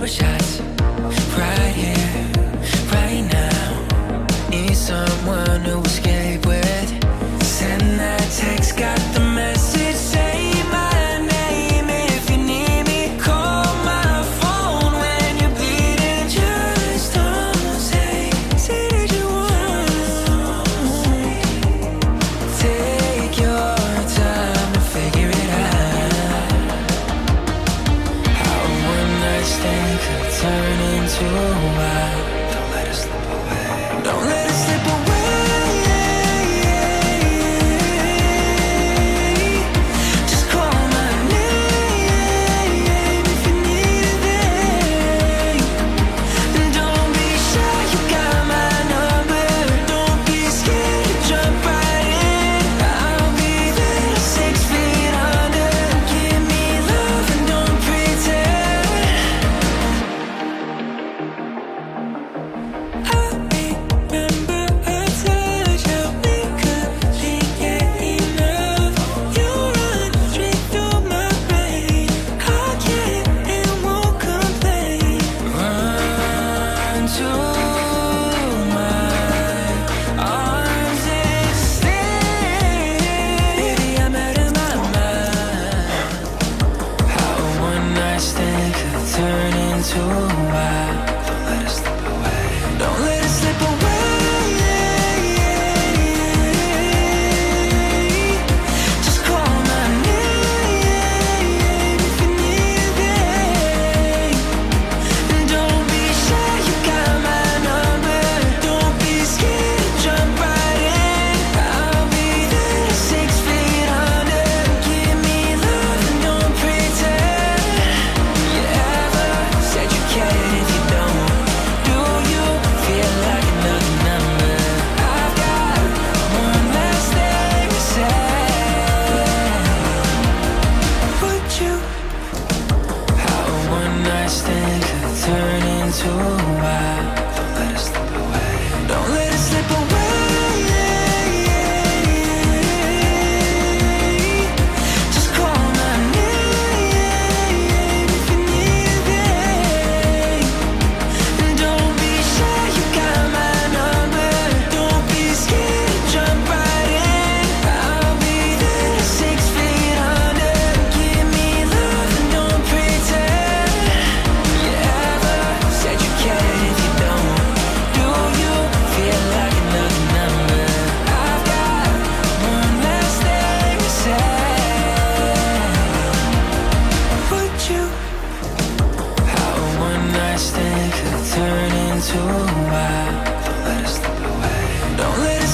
couple shots right here, right now. Need someone to escape with. Send that text, got the message, say my name if you need me. Call my phone when you're bleeding. Just don't say that you want. Take your time to figure it out. How one night stand could turn into a while. Don't let it slip away. Don't let it slip away. Turn into a while. Don't let it slip away. Don't let it